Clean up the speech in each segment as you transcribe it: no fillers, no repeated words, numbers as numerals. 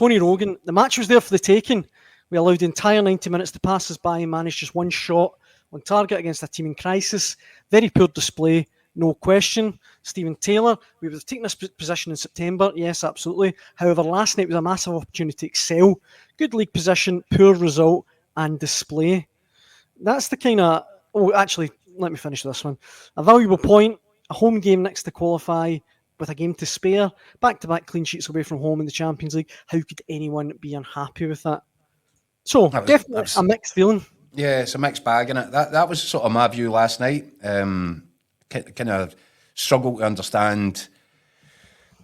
Tony Rogan, the match was there for the taking. We allowed the entire 90 minutes to pass us by and managed just one shot on target against a team in crisis. Very poor display, no question. Stephen Taylor, we would have taken this position in September. Yes, absolutely. However, last night was a massive opportunity to excel. Good league position, poor result and display. That's the kind of... Oh, actually, let me finish this one. A valuable point, a home game next to qualify with a game to spare, back-to-back clean sheets away from home in the Champions League. How could anyone be unhappy with that? So, definitely a mixed feeling. Yeah, it's a mixed bag, innit? That was sort of my view last night. Kind of struggle to understand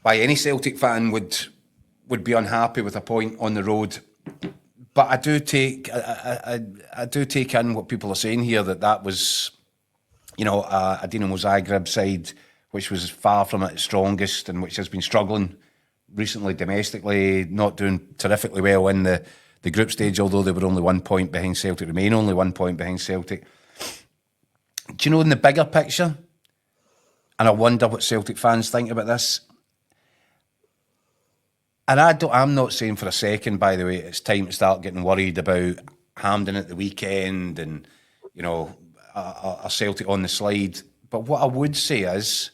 why any Celtic fan would be unhappy with a point on the road. But I do take in what people are saying here, that was, a Dinamo Zagreb side which was far from at its strongest and which has been struggling recently domestically, not doing terrifically well in the group stage, although they were only 1 point behind Celtic, remain only 1 point behind Celtic. Do you know, in the bigger picture, and I wonder what Celtic fans think about this, and I'm not saying for a second, by the way, it's time to start getting worried about Hampden at the weekend and, a Celtic on the slide. But what I would say is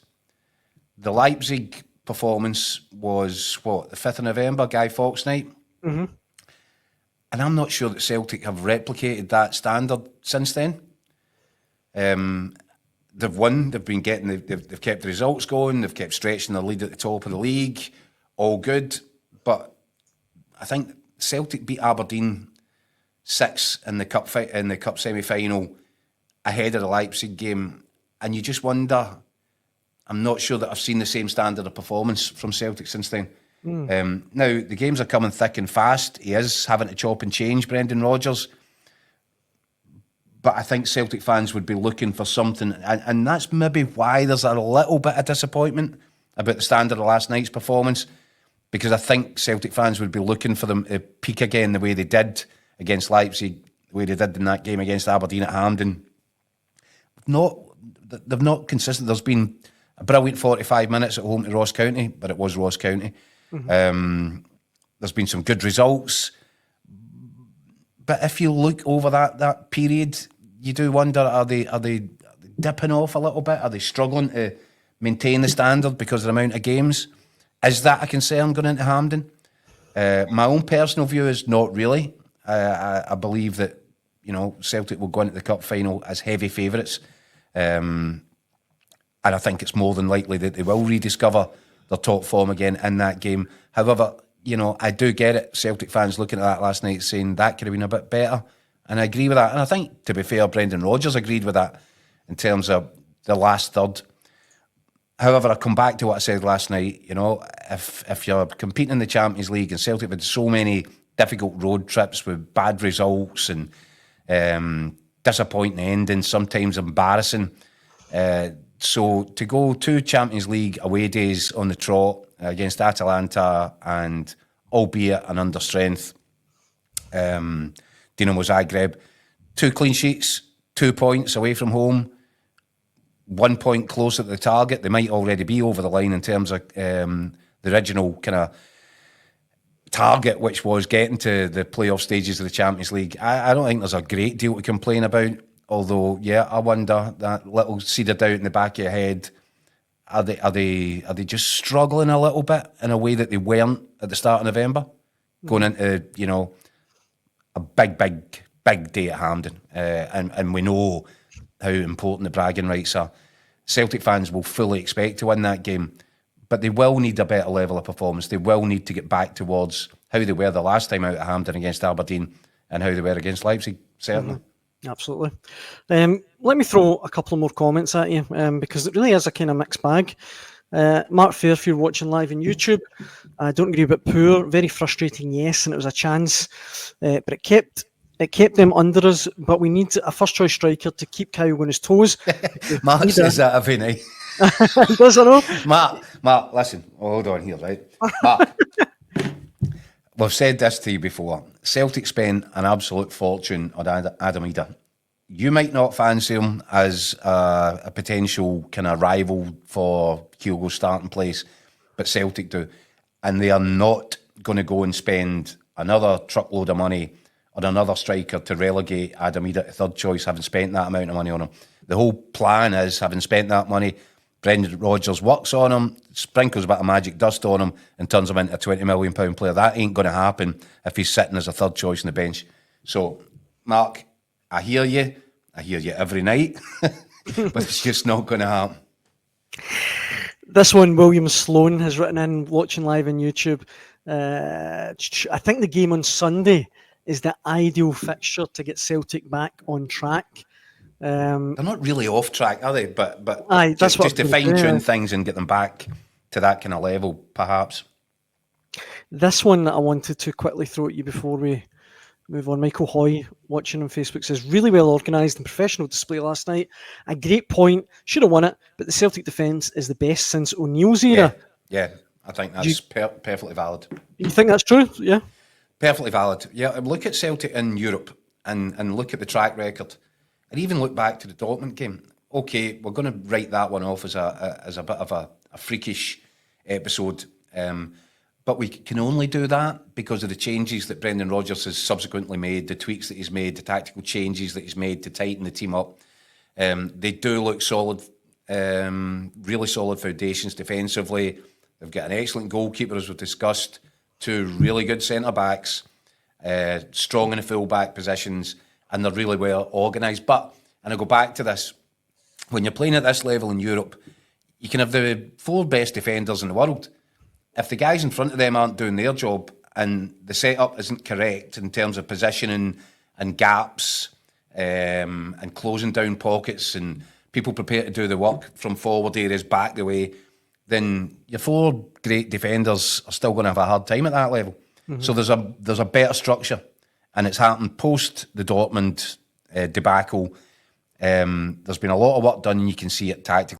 the Leipzig performance was, the 5th of November, Guy Fawkes night? Mm-hmm. And I'm not sure that Celtic have replicated that standard since then. They've won, they've kept the results going, they've kept stretching the lead at the top of the league, all good. But I think Celtic beat Aberdeen 6 in the cup semi-final ahead of the Leipzig game, and you just wonder. I'm not sure that I've seen the same standard of performance from Celtic since then. Now, the games are coming thick and fast. He is having to chop and change, Brendan Rodgers. But I think Celtic fans would be looking for something, and that's maybe why there's a little bit of disappointment about the standard of last night's performance, because I think Celtic fans would be looking for them to peak again the way they did against Leipzig, the way they did in that game against Aberdeen at Hampden. They've not consistent. There's been a brilliant 45 minutes at home to Ross County, but it was Ross County. Mm-hmm. There's been some good results, but if you look over that period, you do wonder: are they dipping off a little bit? Are they struggling to maintain the standard because of the amount of games? Is that a concern going into Hampden? My own personal view is not really. I believe that Celtic will go into the cup final as heavy favourites, and I think it's more than likely that they will rediscover their top form again in that game. However, I do get it. Celtic fans looking at that last night saying that could have been a bit better. And I agree with that. And I think, to be fair, Brendan Rodgers agreed with that in terms of the last third. However, I come back to what I said last night. If you're competing in the Champions League and Celtic have had so many difficult road trips with bad results and disappointing endings, sometimes embarrassing. So to go 2 Champions League away days on the trot against Atalanta and, albeit an understrength, Dinamo Zagreb, 2 clean sheets, 2 points away from home, 1 point closer to the target. They might already be over the line in terms of the original kind of target, which was getting to the playoff stages of the Champions League. I don't think there's a great deal to complain about. Although, yeah, I wonder, that little seed of doubt in the back of your head, are they just struggling a little bit in a way that they weren't at the start of November, going into a big day at Hampden, and we know how important the bragging rights are. Celtic fans will fully expect to win that game, but they will need a better level of performance. They will need to get back towards how they were the last time out at Hampden against Aberdeen and how they were against Leipzig, certainly. Mm-hmm. Absolutely. Let me throw a couple of more comments at you, because it really is a kind of mixed bag. Mark Fairfield watching live on YouTube. I don't agree about poor. Very frustrating, yes, and it was a chance, but it kept them under us. But we need a first choice striker to keep Kyle on his toes. Mark says that every night. Does I know? Mark, listen. Hold on here, right? Mark, we've said this to you before. Celtic spent an absolute fortune on Adam Ida. You might not fancy him as a potential kind of rival for Kyogo's starting place, but Celtic do. And they are not going to go and spend another truckload of money on another striker to relegate Adam Ida to third choice, having spent that amount of money on him. The whole plan is, having spent that money, Brendan Rodgers works on him, sprinkles a bit of magic dust on him, and turns him into a £20 million player. That ain't going to happen if he's sitting as a third choice on the bench. So, Mark, I hear you every night, but it's just not going to happen. This one, William Sloan has written in, watching live on YouTube. I think the game on Sunday is the ideal fixture to get Celtic back on track. They're not really off track, are they? But that's just to fine-tune things and get them back to that kind of level, perhaps. This one that I wanted to quickly throw at you before we move on. Michael Hoy, watching on Facebook, says, really well organised and professional display last night. A great point. Should have won it, but the Celtic defence is the best since O'Neill's era. Yeah, I think that's perfectly valid. You think that's true? Yeah. Perfectly valid. Yeah, look at Celtic in Europe and look at the track record. And even look back to the Dortmund game. Okay, we're going to write that one off as a bit of a freakish episode. But we can only do that because of the changes that Brendan Rodgers has subsequently made, the tweaks that he's made, the tactical changes that he's made to tighten the team up. They do look solid, really solid foundations defensively. They've got an excellent goalkeeper, as we've discussed, 2 really good centre-backs, strong in the full-back positions, and they're really well organised. But, and I go back to this, when you're playing at this level in Europe, you can have the 4 best defenders in the world. If the guys in front of them aren't doing their job and the setup isn't correct in terms of positioning and gaps and closing down pockets and people prepared to do the work from forward areas back the way, then your 4 great defenders are still going to have a hard time at that level. Mm-hmm. So there's a better structure. And it's happened post the Dortmund debacle. There's been a lot of work done, and you can see it tactically.